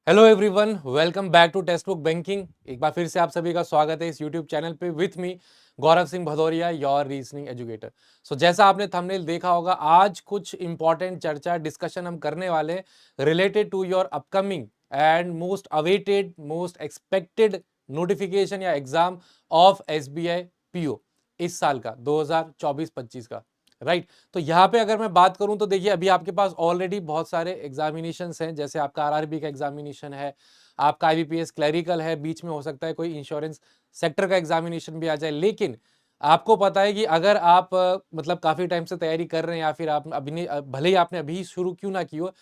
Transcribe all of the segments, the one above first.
Hello everyone, welcome back to textbook banking. एक बार फिर से आप सभी का स्वागत है इस यूट्यूब चैनल पे with me Gaurav Singh Bhadauria, your reasoning educator. So जैसा आपने थंबनेल देखा होगा, आज कुछ इंपॉर्टेंट चर्चा डिस्कशन हम करने वाले हैं related to your upcoming and most awaited most expected notification या एग्जाम ऑफ एसबीआई पीओ इस साल का 2024-25 का। राइट तो यहाँ पे अगर मैं बात करूं तो देखिए, अभी आपके पास ऑलरेडी बहुत सारे एग्जामिनेशंस हैं। जैसे आपका आरआरबी का एग्जामिनेशन है, आपका आईबीपीएस क्लरिकल है, बीच में हो सकता है कोई इंश्योरेंस सेक्टर का एग्जामिनेशन भी आ जाए। लेकिन आपको पता है कि अगर आप मतलब काफी टाइम से तैयारी कर रहे हैं, या फिर आप अभी भले ही आपने अभी शुरू क्यों ना की हो,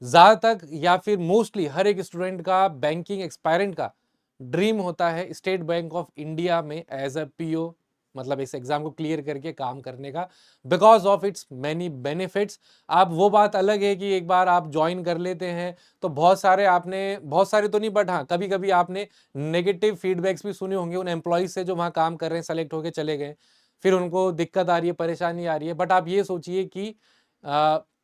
ज्यादातर या फिर मोस्टली हर एक स्टूडेंट का बैंकिंग एक्सपायरेंट का ड्रीम होता है स्टेट बैंक ऑफ इंडिया में एज अ पीओ, मतलब इस एग्जाम को क्लियर करके काम करने का, because of its many benefits. आप वो बात अलग है कि एक बार आप ज्वाइन कर लेते हैं तो बहुत सारे तो नहीं, बट हाँ कभी कभी आपने नेगेटिव फीडबैक्स भी सुने होंगे उन एम्प्लॉयज से जो वहां काम कर रहे हैं, सेलेक्ट होके चले गए, फिर उनको दिक्कत आ रही है, परेशानी आ रही है। बट आप ये सोचिए कि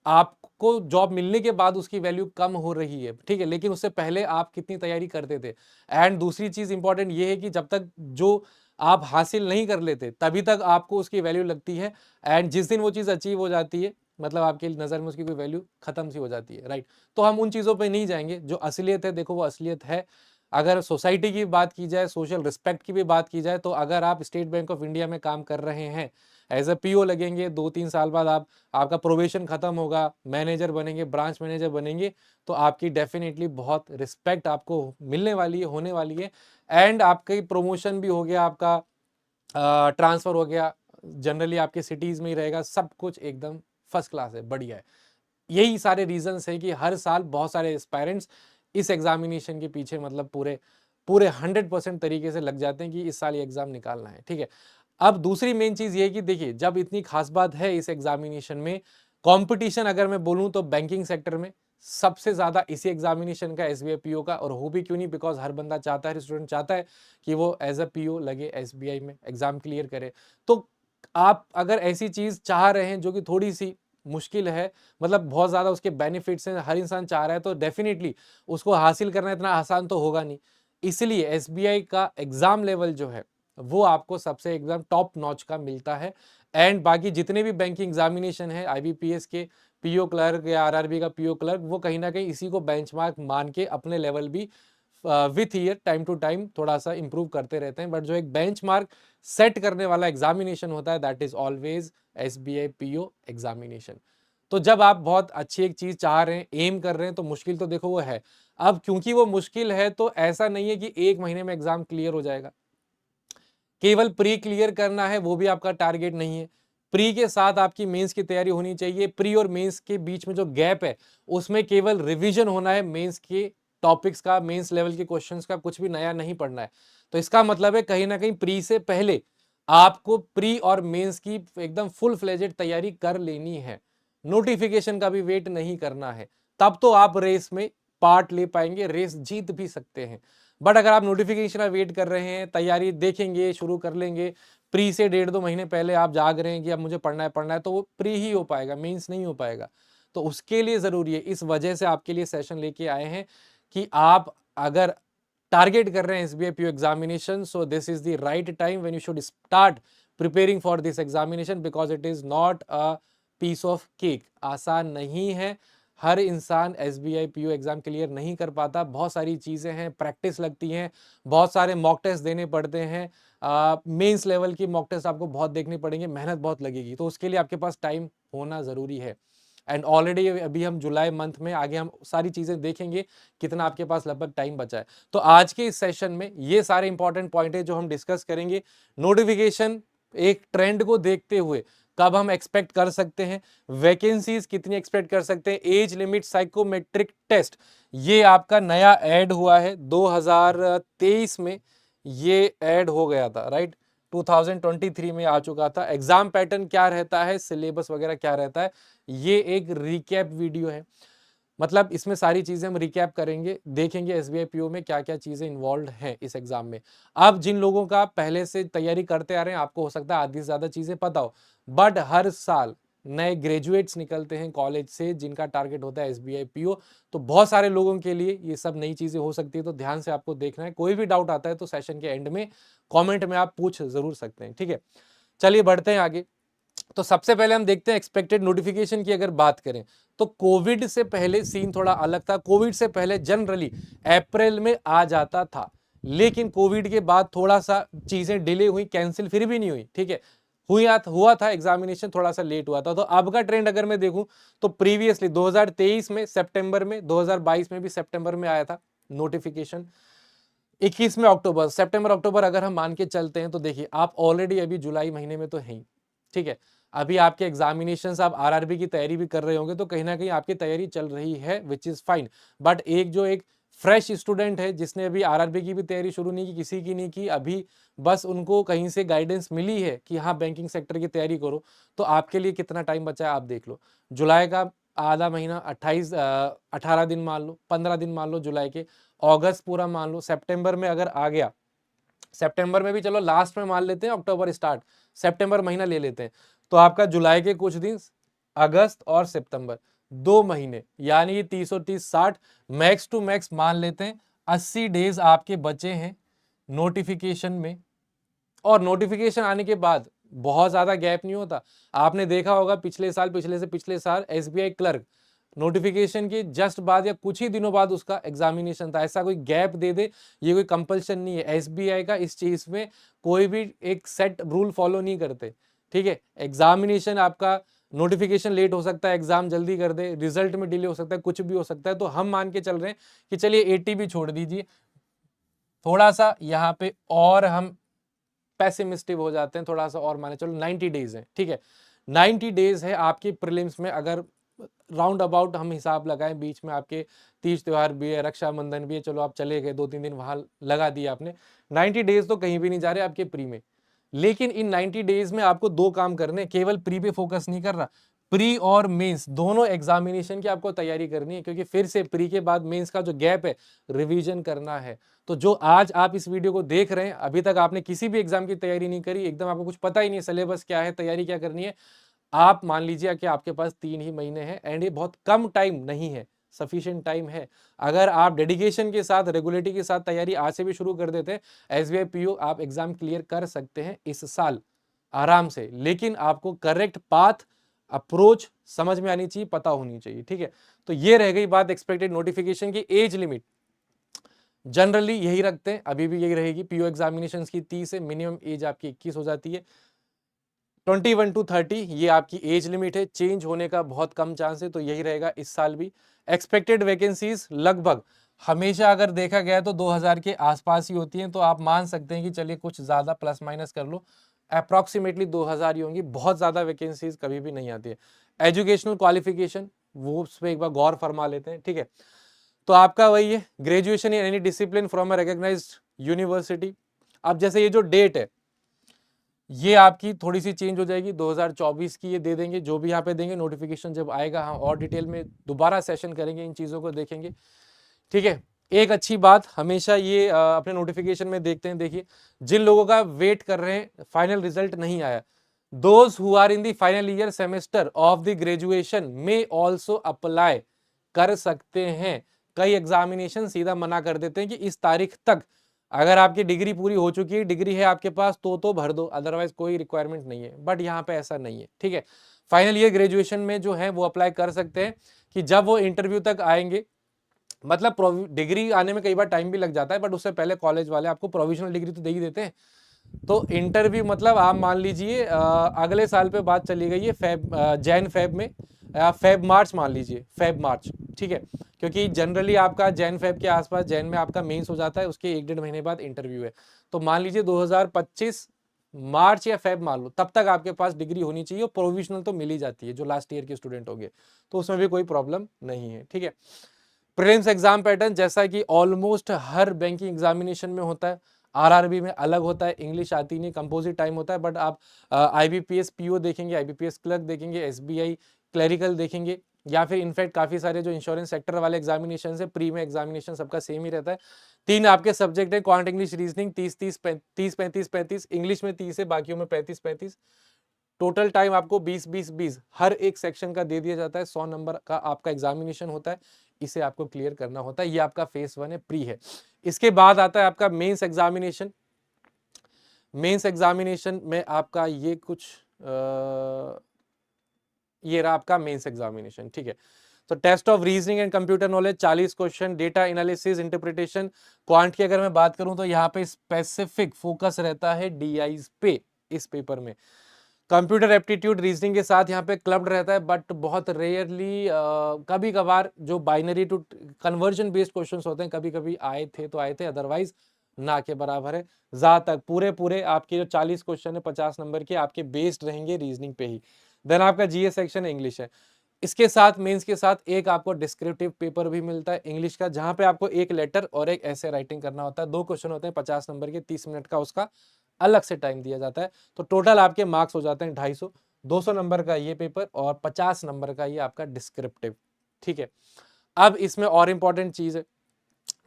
आपको जॉब मिलने के बाद उसकी वैल्यू कम हो रही है, ठीक है, लेकिन उससे पहले आप कितनी तैयारी करते थे। एंड दूसरी चीज इंपॉर्टेंट ये है कि जब तक जो आप हासिल नहीं कर लेते तभी तक आपको उसकी वैल्यू लगती है, एंड जिस दिन वो चीज़ अचीव हो जाती है, मतलब आपकी नज़र में उसकी कोई वैल्यू खत्म सी हो जाती है। राइट तो हम उन चीज़ों पे नहीं जाएंगे। जो असलियत है, देखो वो असलियत है। अगर सोसाइटी की बात की जाए, सोशल रिस्पेक्ट की भी बात की जाए, तो अगर आप स्टेट बैंक ऑफ इंडिया में काम कर रहे हैं, एज अ पीओ लगेंगे, 2-3 साल बाद आपका प्रोबेशन खत्म होगा, मैनेजर बनेंगे, ब्रांच मैनेजर बनेंगे, तो आपकी डेफिनेटली बहुत रिस्पेक्ट आपको मिलने वाली है, होने वाली है। एंड आपकी प्रमोशन भी हो गया, आपका ट्रांसफर हो गया, जनरली आपके सिटीज में ही रहेगा, सब कुछ एकदम फर्स्ट क्लास है, बढ़िया है। यही सारे रीजंस है कि हर साल बहुत सारे एस्पायरेंट्स इस एग्जामिनेशन के पीछे, मतलब पूरे पूरे 100% तरीके से लग जाते हैं कि इस साल ये एग्जाम निकालना है, ठीक है। अब दूसरी मेन चीज ये है कि देखिए, जब इतनी खास बात है इस एग्जामिनेशन में, कंपटीशन अगर मैं बोलूं तो बैंकिंग सेक्टर में सबसे ज्यादा इसी एग्जामिनेशन का, एसबीआई पीओ का। और हो भी क्यों नहीं, बिकॉज हर बंदा चाहता है, हर स्टूडेंट चाहता है कि वो एज अ पीओ लगे, एसबीआई में एग्जाम क्लियर करे। तो आप अगर ऐसी चीज चाह रहे हैं जो कि थोड़ी सी मुश्किल है, मतलब बहुत ज्यादा उसके बेनिफिट्स हैं, हर इंसान चाह रहा है, तो डेफिनेटली उसको हासिल करना इतना आसान तो होगा नहीं। इसलिए एसबीआई का एग्जाम लेवल जो है वो आपको सबसे एकदम टॉप नॉच का मिलता है। एंड बाकी जितने भी बैंकिंग एग्जामिनेशन है, आईबीपीएस के पीओ क्लर्क या आरआरबी का पीओ क्लर्क, वो कहीं ना कहीं इसी को बेंचमार्क मान के अपने लेवल भी with year time to time थोड़ा सा इंप्रूव करते रहते हैं। बट जो एक बेंचमार्क सेट करने वाला एग्जामिनेशन होता है, that is always SBI PO examination. तो जब आप बहुत अच्छी एक चीज चाह रहे हैं, एम कर रहे हैं, तो मुश्किल तो देखो वो है। अब क्योंकि वो मुश्किल है, तो ऐसा नहीं है कि 1 महीने में एग्जाम क्लियर हो जाएगा। केवल प्री क्लियर करना है वो भी आपका टारगेट नहीं है। प्री के साथ आपकी मेंस की तैयारी होनी चाहिए। प्री और मेंस के बीच में जो गैप है, उसमें केवल रिवीजन होना है मेंस के टॉपिक्स का, मेंस लेवल के क्वेश्चंस का, कुछ भी नया नहीं पढ़ना है। तो इसका मतलब है कहीं ना कहीं प्री से पहले आपको प्री और मेंस की एकदम फुल फ्लेजेड तैयारी कर लेनी है। नोटिफिकेशन का भी वेट नहीं करना है, तब तो आप रेस में पार्ट ले पाएंगे, रेस जीत भी सकते हैं। बट अगर आप नोटिफिकेशन का वेट कर रहे हैं, तैयारी देखेंगे, शुरू कर लेंगे, प्री से 1.5-2 महीने पहले आप जाग रहे हैं कि अब मुझे पढ़ना है, तो वो प्री ही हो पाएगा, मेंस नहीं हो पाएगा। तो उसके लिए जरूरी है, इस वजह से आपके लिए सेशन लेके आए हैं कि आप अगर टारगेट कर रहे हैं SBI PO examination, so this is the right time when you should start preparing for this examination, because it is not a piece of cake. आसान नहीं है, हर इंसान एसबीआई पीओ एग्जाम क्लियर नहीं कर पाता। बहुत सारी चीजें हैं, प्रैक्टिस लगती हैं, बहुत सारे मॉक टेस्ट देने पड़ते हैं, मेंस लेवल की मॉक टेस्ट आपको बहुत देखने पड़ेंगे, मेहनत बहुत लगेगी। तो उसके लिए आपके पास टाइम होना जरूरी है। एंड ऑलरेडी अभी हम जुलाई मंथ में, आगे हम सारी चीजें देखेंगे कितना आपके पास लगभग टाइम बचा है। तो आज के इस सेशन में ये सारे इंपॉर्टेंट पॉइंट है जो हम डिस्कस करेंगे। नोटिफिकेशन एक ट्रेंड को देखते हुए कब हम एक्सपेक्ट कर सकते हैं, वैकेंसीज कितनी एक्सपेक्ट कर सकते हैं, एज लिमिट, साइकोमेट्रिक टेस्ट, ये आपका नया ऐड हुआ है 2023 में, ये ऐड हो गया था, राइट। 2023 में आ चुका था। एग्जाम पैटर्न क्या रहता है, सिलेबस वगैरह क्या रहता है, ये एक रिकैप वीडियो है। मतलब इसमें सारी चीजें हम रिकैप करेंगे, देखेंगे एसबीआई पीओ में क्या क्या चीजें इन्वॉल्व हैं इस एग्जाम में। अब जिन लोगों का पहले से तैयारी करते आ रहे हैं, आपको हो सकता है आधी से ज्यादा चीजें पता हो, बट हर साल नए ग्रेजुएट्स निकलते हैं कॉलेज से जिनका टारगेट होता है एसबीआई पीओ, तो बहुत सारे लोगों के लिए ये सब नई चीजें हो सकती है, तो ध्यान से आपको देखना है। कोई भी डाउट आता है तो सेशन के एंड में कमेंट में आप पूछ जरूर सकते हैं, ठीक है। चलिए बढ़ते हैं आगे। तो सबसे पहले हम देखते हैं एक्सपेक्टेड नोटिफिकेशन की अगर बात करें तो कोविड से पहले सीन थोड़ा अलग था। कोविड से पहले जनरली अप्रैल में आ जाता था, लेकिन कोविड के बाद थोड़ा सा चीजें डिले हुई, कैंसिल फिर भी नहीं हुई, ठीक है। हुआ था एग्जामिनेशन थोड़ा सा लेट हुआ था। तो अब का ट्रेंड अगर मैं देखूं तो प्रीवियसली 2023 में सितंबर में, 2022 में भी सितंबर में आया था नोटिफिकेशन। 21 में अक्टूबर, सितंबर अक्टूबर अगर हम मान के चलते हैं तो देखिए आप ऑलरेडी अभी जुलाई महीने में तो हैं ही, ठीक है। अभी आपके एग्जामिनेशन, आप आरआरबी की तैयारी भी कर रहे होंगे, तो कहीं ना कहीं आपकी तैयारी चल रही है, विच इज फाइन। बट एक फ्रेश स्टूडेंट है जिसने अभी आरआरबी की भी तैयारी शुरू नहीं की, किसी की नहीं की, अभी बस उनको कहीं से गाइडेंस मिली है कि हाँ बैंकिंग सेक्टर की तैयारी करो, तो आपके लिए कितना टाइम बचा है आप देख लो। जुलाई का आधा महीना, 18 दिन मान लो, 15 दिन मान लो जुलाई के, अगस्त पूरा मान लो, सितंबर में अगर आ गया, सितंबर में भी चलो लास्ट में मान लेते हैं, अक्टूबर स्टार्ट, सितंबर महीना ले लेते हैं, तो आपका जुलाई के कुछ दिन, अगस्त और सितंबर, 2 महीने, यानी कि 330, 60, मैक्स टू मैक्स मान लेते हैं 80 डेज आपके बचे हैं नोटिफिकेशन में। और नोटिफिकेशन आने के बाद बहुत ज्यादा गैप नहीं होता। आपने देखा होगा पिछले साल, पिछले से पिछले साल एसबीआई क्लर्क नोटिफिकेशन के जस्ट बाद या कुछ ही दिनों बाद उसका एग्जामिनेशन था। ऐसा कोई गैप दे दे, ये कोई कंपल्शन नहीं है एसबीआई का इस चीज में, कोई भी एक सेट रूल फॉलो नहीं करते, ठीक है। एग्जामिनेशन आपका, नोटिफिकेशन लेट हो सकता है, एग्जाम जल्दी कर दे, रिजल्ट में डिले हो सकता है, कुछ भी हो सकता है। तो हम मान के चल रहे हैं कि चलिए 80 भी छोड़ दीजिए, थोड़ा सा यहाँ पे और हम पैसिमिस्टिक हो जाते हैं, थोड़ा सा और माने चलो 90 डेज है, ठीक है। 90 डेज है आपकी प्रीलिम्स में, अगर राउंड अबाउट हम हिसाब लगाएं, बीच में आपके तीज त्योहार भी है, रक्षाबंधन भी है, चलो आप चले गए 2-3 दिन वहां लगा दिए आपने, 90 डेज तो कहीं भी नहीं जा रहे आपके प्री में। लेकिन इन 90 डेज में आपको दो काम करने, केवल प्री पे फोकस नहीं कर रहा, प्री और मेंस दोनों एग्जामिनेशन की आपको तैयारी करनी है, क्योंकि फिर से प्री के बाद मेंस का जो गैप है रिवीजन करना है। तो जो आज आप इस वीडियो को देख रहे हैं, अभी तक आपने किसी भी एग्जाम की तैयारी नहीं करी, एकदम आपको कुछ पता ही नहीं सिलेबस क्या है, तैयारी क्या करनी है, आप मान लीजिए कि आपके पास 3 ही महीने हैं, एंड ये बहुत कम टाइम नहीं है, सफिशिएंट टाइम है। अगर आप डेडिकेशन के साथ, रेगुलरिटी के साथ तैयारी आज से भी शुरू कर देते हैं, एसबीआई पीओ आप एग्जाम क्लियर कर सकते हैं इस साल आराम से। लेकिन आपको करेक्ट पाथ, अप्रोच समझ में आनी चाहिए, पता होनी चाहिए, ठीक है। तो ये रह गई बात एक्सपेक्टेड नोटिफिकेशन की। एज लिमिट जनरली यही रखते हैं, अभी भी यही रहेगी, पीओ एग्जामिनेशन की 30 है, मिनिमम एज आपकी 21 हो जाती है। 21 to 30 ये आपकी एज लिमिट है, चेंज होने का बहुत कम चांस है, तो यही रहेगा इस साल भी। एक्सपेक्टेड वैकेंसीज लगभग हमेशा अगर देखा गया तो 2000 के आसपास ही होती हैं, तो आप मान सकते हैं कि चलिए कुछ ज्यादा प्लस माइनस कर लो, अप्रॉक्सीमेटली 2000 ही होंगी, बहुत ज्यादा वैकेंसीज कभी भी नहीं आती है। एजुकेशनल क्वालिफिकेशन वो उस पर एक बार गौर फरमा लेते हैं, ठीक है। तो आपका वही है, graduation in any discipline from a recognised university. अब जैसे ये जो डेट है ये आपकी थोड़ी सी चेंज हो जाएगी, 2024 की ये दे देंगे, जो भी यहाँ पे देंगे नोटिफिकेशन जब आएगा हम और डिटेल में दोबारा सेशन करेंगे, इन चीज़ों को देखेंगे, ठीक है। एक अच्छी बात हमेशा ये अपने नोटिफिकेशन में देखते हैं, देखिए जिन लोगों का वेट कर रहे हैं फाइनल रिजल्ट नहीं आया, those who are in the final year semester of the graduation में ऑल्सो अप्लाई कर सकते हैं। कई एग्जामिनेशन सीधा मना कर देते हैं कि इस तारीख तक अगर आपकी डिग्री पूरी हो चुकी है, डिग्री है आपके पास तो भर दो, अदरवाइज कोई रिक्वायरमेंट नहीं है। बट यहाँ पे ऐसा नहीं है, ठीक है। फाइनल ईयर ग्रेजुएशन में जो है वो अप्लाई कर सकते हैं कि जब वो इंटरव्यू तक आएंगे, मतलब डिग्री आने में कई बार टाइम भी लग जाता है, बट उससे पहले कॉलेज वाले आपको प्रोविजनल डिग्री तो दे ही देते हैं। तो इंटरव्यू मतलब आप मान लीजिए अगले साल पे बात चली गई है, जैन फेब में, फेब मार्च मान लीजिए, फेब मार्च, ठीक है। क्योंकि जनरली आपका जैन फेब के आसपास, जैन में आपका मेंस हो जाता है, उसके 1-1.5 महीने बाद इंटरव्यू है। तो मान लीजिए 2025 मार्च या फेब मान लो, तब तक आपके पास डिग्री होनी चाहिए, और प्रोविजनल तो मिल ही जाती है जो लास्ट ईयर के स्टूडेंट होंगे, तो उसमें भी कोई प्रॉब्लम नहीं है, ठीक है। प्रीलिम्स एग्जाम पैटर्न जैसा कि ऑलमोस्ट हर बैंकिंग एग्जामिनेशन में होता है, आरआरबी में अलग होता है, इंग्लिश आती नहीं, कंपोजिट टाइम होता है, बट आप आईबीपीएस पीओ देखेंगे, आईबीपीएस क्लर्क देखेंगे, एसबीआई क्लरिकल देखेंगे, या फिर इनफैक्ट काफी सारे जो इंश्योरेंस सेक्टर वाले एग्जामिनेशन है, प्री में एग्जामिनेशन सबका सेम ही रहता है। 3 आपके सब्जेक्ट है, क्वांट इंग्लिश रीजनिंग, 30-30, 30-35-35, इंग्लिश में 30 है, बाकियों में 35-35, टोटल टाइम आपको 20 हर एक सेक्शन का दे दिया जाता है। 100 नंबर का आपका एग्जामिनेशन होता है, इसे आपको क्लियर करना होता है। ये आपका फेस 1 है, प्री है। इसके बाद आता है आपका मेंस एग्जामिनेशन। मेंस एग्जामिनेशन में आपका ये कुछ ये रहा आपका मेंस एग्जामिनेशन, ठीक है। तो test of reasoning and computer knowledge 40 question, data analysis, interpretation, quant की अगर मैं बात करूं तो यहाँ पे स्पेसिफिक फोकस रहता है डीआईज पे इस पेपर में। कंप्यूटर एप्टीट्यूड रीजनिंग के साथ यहाँ पे क्लब्ड रहता है, बट बहुत रेयरली कभी कभार जो binary to conversion based questions होते हैं कभी कभी आए थे तो आए थे, अदरवाइज ना के बराबर है। ज्यादातर पूरे पूरे आपके जो 40 क्वेश्चन है 50 नंबर के आपके बेस्ड रहेंगे रीजनिंग पे ही। देन आपका जीएस सेक्शन इंग्लिश है। इसके साथ मेंस के साथ एक आपको डिस्क्रिप्टिव पेपर भी मिलता है इंग्लिश का, जहां पे आपको एक लेटर और एक ऐसे राइटिंग करना होता है। 2 क्वेश्चन होते हैं 50 नंबर के, 30 मिनट का उसका अलग से टाइम दिया जाता है। तो टोटल आपके मार्क्स हो जाते हैं 250, 200 नंबर का ये पेपर और 50 नंबर का ये आपका डिस्क्रिप्टिव, ठीक है। अब इसमें और इंपॉर्टेंट चीज है,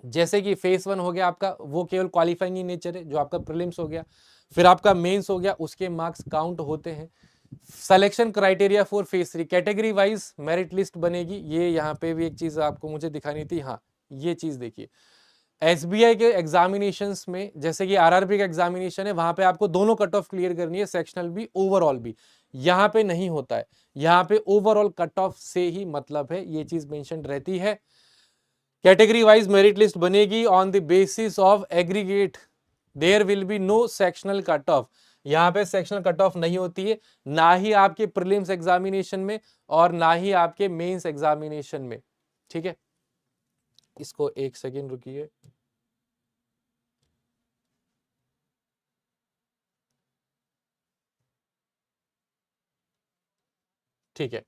जैसे कि फेस 1 हो गया आपका, वो केवल क्वालिफाइंग इन नेचर है, जो आपका प्रीलिम्स हो गया। फिर आपका मेंस हो गया, उसके मार्क्स काउंट होते हैं। Selection criteria for face 3 category wise merit list बनेगी। ये यहाँ पे भी एक चीज आपको मुझे दिखानी थी, हाँ ये चीज देखिए। एसबीआई के एग्जामिनेशंस में जैसे कि आरआरबी का एग्जामिनेशन है, वहां पे आपको दोनों कट ऑफ क्लियर करनी है, सेक्शनल भी ओवरऑल भी। यहाँ पे नहीं होता है, यहाँ पे ओवरऑल कट ऑफ से ही मतलब है, ये चीज मेंशन रहती है। कैटेगरी वाइज मेरिट लिस्ट बनेगी on the basis of aggregate, there will be no sectional cut off. यहां पे सेक्शनल कट ऑफ नहीं होती है, ना ही आपके प्रीलिम्स एग्जामिनेशन में और ना ही आपके मेंस एग्जामिनेशन में, ठीक है। इसको एक सेकेंड रुकिए। ठीक है,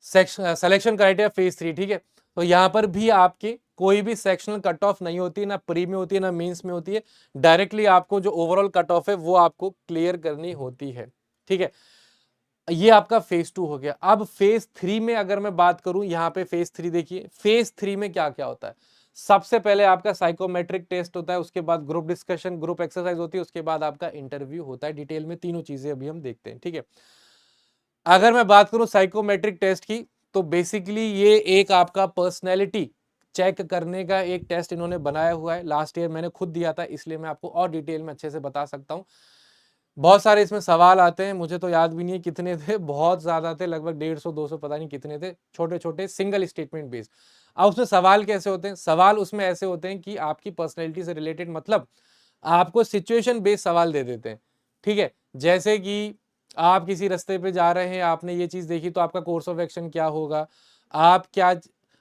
सेक्शन सिलेक्शन क्राइटेरिया फेज 3, ठीक है। तो यहां पर भी आपके कोई भी सेक्शनल कट ऑफ नहीं होती, ना प्री में होती है ना मेंस में होती है। डायरेक्टली आपको जो ओवरऑल कट ऑफ है वो आपको क्लियर करनी होती है, ठीक है। ये आपका फेज 2 हो गया। अब फेज 3 में अगर मैं बात करूं, यहां पे फेज 3 देखिए, फेज 3 में क्या क्या होता है। सबसे पहले आपका साइकोमेट्रिक टेस्ट होता है, उसके बाद ग्रुप डिस्कशन, ग्रुप एक्सरसाइज होती है, उसके बाद आपका इंटरव्यू होता है। डिटेल में तीनों चीजें अभी हम देखते हैं, ठीक है। अगर मैं बात करूं साइकोमेट्रिक टेस्ट की, तो बेसिकली ये एक आपका पर्सनैलिटी चेक करने का एक टेस्ट इन्होंने बनाया हुआ है। लास्ट ईयर मैंने खुद दिया था, इसलिए मैं आपको और डिटेल में अच्छे से बता सकता हूं। बहुत सारे इसमें सवाल आते हैं, मुझे तो याद भी नहीं है कितने थे, बहुत ज्यादा थे, लगभग 150 200 पता नहीं कितने थे, छोटे छोटे सिंगल स्टेटमेंट बेस्ड। अब उसमें सवाल कैसे होते हैं, सवाल उसमें ऐसे होते हैं कि आपकी पर्सनैलिटी से रिलेटेड, मतलब आपको सिचुएशन बेस्ड सवाल दे देते हैं, ठीक है। जैसे कि आप किसी रास्ते पे जा रहे हैं, आपने ये चीज देखी, तो आपका कोर्स ऑफ एक्शन क्या होगा। आप क्या,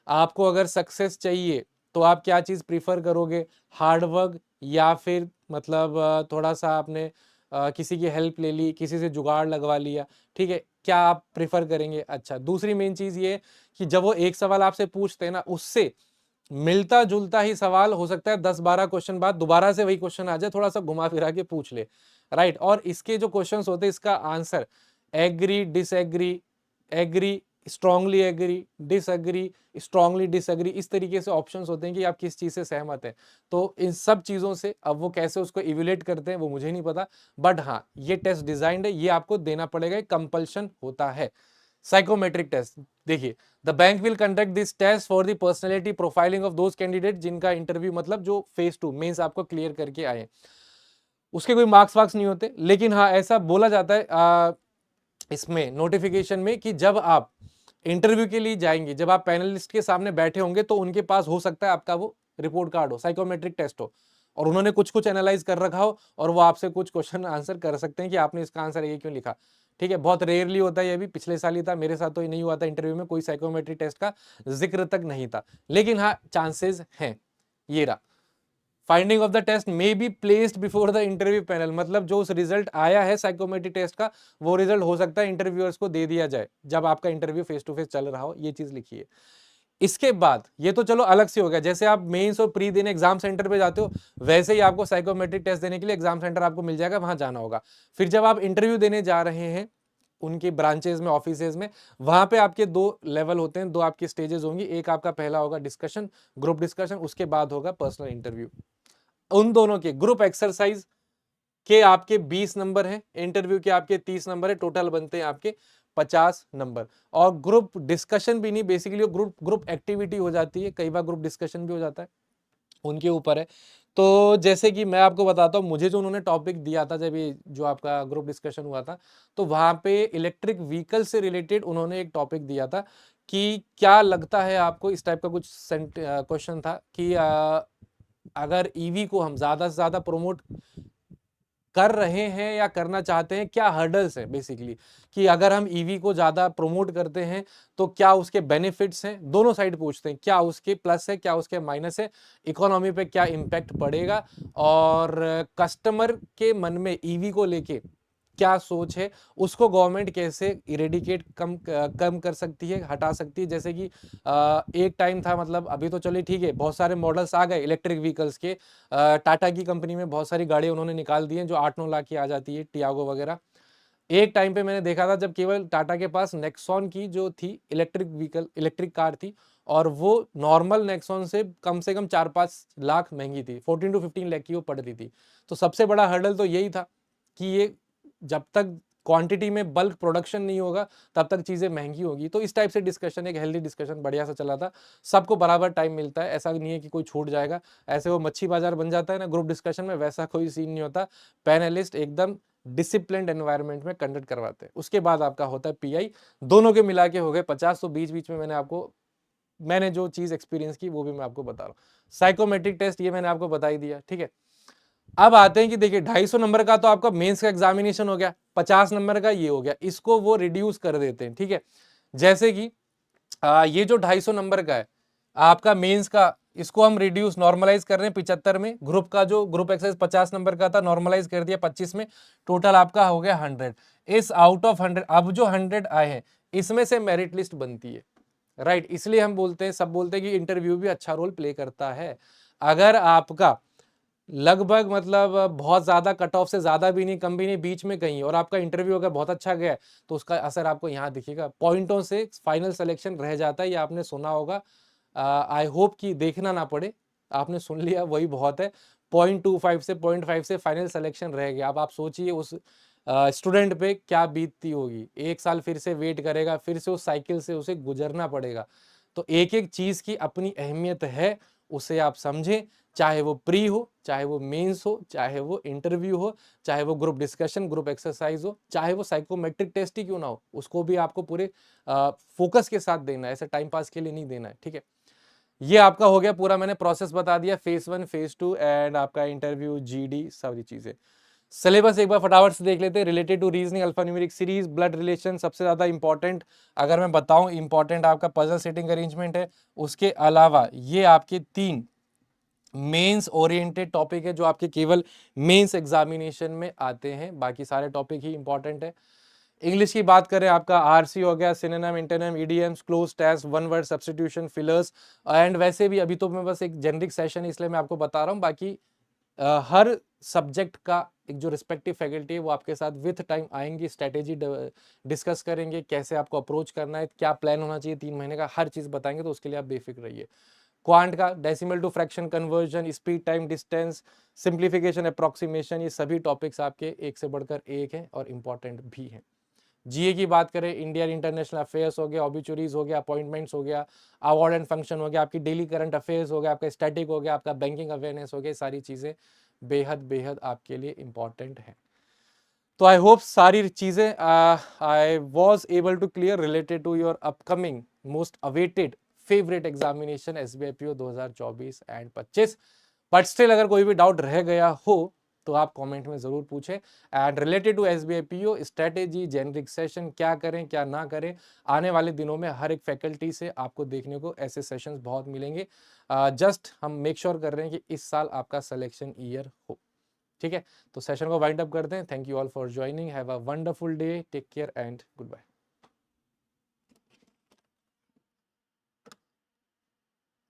आपको अगर सक्सेस चाहिए तो आप क्या चीज प्रीफर करोगे, हार्डवर्क या फिर मतलब थोड़ा सा आपने किसी की हेल्प ले ली, किसी से जुगाड़ लगवा लिया, ठीक है, क्या आप प्रेफर करेंगे। अच्छा, दूसरी मेन चीज ये कि जब वो एक सवाल आपसे पूछते हैं ना, उससे मिलता जुलता ही सवाल हो सकता है 10-12 क्वेश्चन बाद दोबारा से वही क्वेश्चन आ जाए, थोड़ा सा घुमा फिरा के पूछ ले, राइट। और इसके जो क्वेश्चंस होते हैं, इसका answer agree, disagree, agree, strongly agree, disagree, strongly disagree, इस तरीके से ऑप्शंस होते हैं कि आप किस चीज से सहमत हैं। तो इन सब चीजों से अब वो कैसे उसको इवेल्युएट करते हैं वो मुझे नहीं पता, बट हाँ ये टेस्ट डिजाइंड है, ये आपको देना पड़ेगा, कंपल्शन होता है। साइकोमेट्रिक टेस्ट देखिए, the bank will conduct this test for the personality profiling of those candidate जिनका इंटरव्यू, मतलब जो फेज 2 मेंस आपको क्लियर करके आए। उसके कोई मार्क्स वार्क्स नहीं होते, लेकिन हाँ ऐसा बोला जाता है इसमें नोटिफिकेशन में कि जब आप इंटरव्यू के लिए जाएंगे, जब आप पैनलिस्ट के सामने बैठे होंगे, तो उनके पास हो सकता है आपका वो रिपोर्ट कार्ड हो, साइकोमेट्रिक टेस्ट हो, और उन्होंने कुछ कुछ एनालाइज कर रखा हो, और वो आपसे कुछ क्वेश्चन आंसर कर सकते हैं कि आपने इसका आंसर ये क्यों लिखा, ठीक है। बहुत रेयरली होता है, ये भी पिछले साल ही था, मेरे साथ तो ये नहीं हुआ था, इंटरव्यू में कोई साइकोमेट्रिक टेस्ट का जिक्र तक नहीं था, लेकिन हाँ चांसेस हैं। ये रहा, finding of the test may be placed before the interview panel, मतलब जो उस रिजल्ट आया है साइकोमेट्रिक टेस्ट का, वो रिजल्ट हो सकता है इंटरव्यूअर्स को दे दिया जाए जब आपका इंटरव्यू फेस टू फेस चल रहा हो, ये चीज लिखी है। इसके बाद ये तो चलो अलग से हो गया, जैसे आप मेंस और प्री देने एग्जाम सेंटर पे जाते हो, वैसे ही आपको साइकोमेट्रिक टेस्ट देने के लिए एग्जाम सेंटर आपको मिल जाएगा, वहां जाना होगा। फिर जब आप इंटरव्यू देने जा रहे हैं उनके ब्रांचेस में, ऑफिसेज में, वहां पे आपके 2 लेवल होते हैं, 2 आपकी स्टेजेस होंगी। एक आपका पहला होगा डिस्कशन, ग्रुप डिस्कशन, उसके बाद होगा पर्सनल इंटरव्यू। उन दोनों के ग्रुप एक्सरसाइज के आपके 20 नंबर हैं, इंटरव्यू के आपके 30 नंबर है, टोटल बनते हैं आपके 50 नंबर। और ग्रुप डिस्कशन भी नहीं, बेसिकली ग्रुप ग्रुप एक्टिविटी हो जाती है, कई बार ग्रुप डिस्कशन भी हो जाता है, उनके ऊपर है। तो जैसे कि मैं आपको बताता हूँ, मुझे जो उन्होंने टॉपिक दिया था जब ये जो आपका ग्रुप डिस्कशन हुआ था, तो वहाँ पे इलेक्ट्रिक व्हीकल से रिलेटेड उन्होंने एक टॉपिक दिया था कि क्या लगता है आपको, इस टाइप का कुछ क्वेश्चन था कि अगर ईवी को हम ज़्यादा से ज़्यादा प्रमोट कर रहे हैं या करना चाहते हैं, क्या हर्डल्स हैं बेसिकली, कि अगर हम ईवी को ज़्यादा प्रमोट करते हैं तो क्या उसके बेनिफिट्स हैं, दोनों साइड पूछते हैं, क्या उसके प्लस है क्या उसके माइनस है, इकोनॉमी पे क्या इम्पैक्ट पड़ेगा, और कस्टमर के मन में ईवी को लेके क्या सोच है, उसको गवर्नमेंट कैसे इरेडिकेट कम कर सकती है, हटा सकती है। जैसे कि एक टाइम था, मतलब अभी तो चलिए ठीक है, बहुत सारे मॉडल्स आ गए इलेक्ट्रिक व्हीकल्स के, टाटा की कंपनी में बहुत सारी गाड़ी उन्होंने निकाल दी हैं जो 8-9 लाख की आ जाती है, टियागो वगैरह। एक टाइम पे मैंने देखा था जब केवल टाटा के पास नेक्सॉन की जो थी इलेक्ट्रिक व्हीकल, इलेक्ट्रिक कार थी, और वो नॉर्मल नेक्सॉन से कम 4-5 लाख महंगी थी, 14 to 15 लाख की वो पड़ रही थी। तो सबसे बड़ा हर्डल तो यही था कि ये जब तक क्वांटिटी में बल्क प्रोडक्शन नहीं होगा तब तक चीज़ें महंगी होगी। तो इस टाइप से डिस्कशन, एक हेल्दी डिस्कशन बढ़िया सा चला था। सबको बराबर टाइम मिलता है, ऐसा नहीं है कि कोई छूट जाएगा, ऐसे वो मच्छी बाजार बन जाता है ना ग्रुप डिस्कशन में, वैसा कोई सीन नहीं होता। पैनलिस्ट एकदम डिसिप्लिन्ड एनवायरनमेंट में कंडक्ट करवाते हैं। उसके बाद आपका होता है पीआई, दोनों के मिला के हो गए 50। तो बीच बीच में मैंने जो चीज़ एक्सपीरियंस की वो भी मैं आपको बता रहा हूँ। साइकोमेट्रिक टेस्ट ये मैंने आपको बता ही दिया, ठीक है। अब आते हैं कि देखिए 250 नंबर का तो आपका मेंस का एग्जामिनेशन हो गया, 50 नंबर का ये हो गया, इसको वो रिड्यूस कर देते हैं, ठीक है। जैसे कि ये जो 250 नंबर का है आपका मेंस का, इसको हम रिड्यूस नॉर्मलाइज कर रहे हैं 75 में, ग्रुप का जो ग्रुप एक्सरसाइज 50 नंबर का था नॉर्मलाइज कर दिया 25 में, टोटल आपका हो गया 100। इस आउट ऑफ 100 अब जो 100 आए हैं इसमें से मेरिट लिस्ट बनती है, राइट। इसलिए हम बोलते हैं, सब बोलते हैं कि इंटरव्यू भी अच्छा रोल प्ले करता है। अगर आपका लगभग मतलब बहुत ज्यादा कट ऑफ से ज्यादा भी नहीं, कम भी नहीं, बीच में कहीं, और आपका इंटरव्यू अगर बहुत अच्छा गया है तो उसका असर आपको यहाँ दिखेगा, पॉइंटों से फाइनल सिलेक्शन रह जाता है। ये आपने सुना होगा, आई होप कि देखना ना पड़े, आपने सुन लिया वही बहुत है। 0.25 से 0.5 से फाइनल सिलेक्शन रह गया। अब आप सोचिए उस स्टूडेंट पे क्या बीतती होगी, एक साल फिर से वेट करेगा, फिर से उस साइकिल से उसे गुजरना पड़ेगा। तो एक एक चीज की अपनी अहमियत है, उसे आप समझें, चाहे वो प्री हो, चाहे वो मेंस हो, चाहे वो इंटरव्यू हो, चाहे वो ग्रुप डिस्कशन, ग्रुप एक्सरसाइज हो, चाहे वो साइकोमेट्रिक टेस्ट ही क्यों ना हो, उसको भी आपको पूरे फोकस के साथ देना है, ऐसे टाइम पास के लिए नहीं देना है, ठीक है। ये आपका हो गया पूरा, मैंने प्रोसेस बता दिया, फेज 1, फेज 2 एंड आपका इंटरव्यू, जीडी, सारी चीजें। सिलेबस एक बार फटाफट से देख लेते हैं। Related to reasoning, alphanumeric series, blood relation, सबसे ज्यादा इंपॉर्टेंट अगर मैं बताऊं, इंपॉर्टेंट आपका पजल सेटिंग अरेंजमेंट है। उसके अलावा ये आपके 3 मेंस ओरिएंटेड टॉपिक है जो आपके केवल मेंस एग्जामिनेशन में आते हैं, बाकी सारे टॉपिक ही इंपॉर्टेंट है। इंग्लिश की बात करें, आपका आरसी हो गया, synonym, antonym, idioms, cloze test, one word substitution, fillers, and वैसे भी अभी तो मैं बस एक जेनरिक सेशन है इसलिए मैं आपको बता रहा हूँ, बाकी हर सब्जेक्ट का एक जो रिस्पेक्टिव फैकल्टी है वो आपके साथ विथ टाइम आएंगी, स्ट्रेटेजी डिस्कस करेंगे, कैसे आपको अप्रोच करना है, क्या प्लान होना चाहिए 3 महीने का, हर चीज़ बताएंगे, तो उसके लिए आप बेफिक्र रहिए। क्वांट का decimal to fraction conversion, speed, time, distance, simplification, approximation, ये सभी टॉपिक्स आपके एक से बढ़कर एक हैं और इंपॉर्टेंट भी हैं। जीए की बात करें, इंडियन इंटरनेशनल अफेयर्स हो गया, ऑब्ituaries हो गया, अपॉइंटमेंट्स हो गया, अवार्ड एंड फंक्शन हो गया, आपकी डेली करंट अफेयर्स हो गया, आपका स्टैटिक हो गया, आपका बैंकिंग अवेयरनेस हो गया, सारी चीज़ें बेहद बेहद आपके लिए इंपॉर्टेंट है। तो आई होप सारी चीज़ें I was able to clear related to your upcoming most awaited favourite examination SBI PO 2024 and 25। But still अगर कोई भी डाउट रह गया हो तो आप कमेंट में जरूर पूछें। And related to SBI PO strategy, generic session, क्या करें क्या ना करें, आने वाले दिनों में हर एक फैकल्टी से आपको देखने को ऐसे सेशंस बहुत मिलेंगे। जस्ट हम मेक श्योर कर रहे हैं कि इस साल आपका सिलेक्शन ईयर हो, ठीक है। तो सेशन को वाइंड अप करते हैं। Thank you all for joining, have a wonderful day, take care and good bye.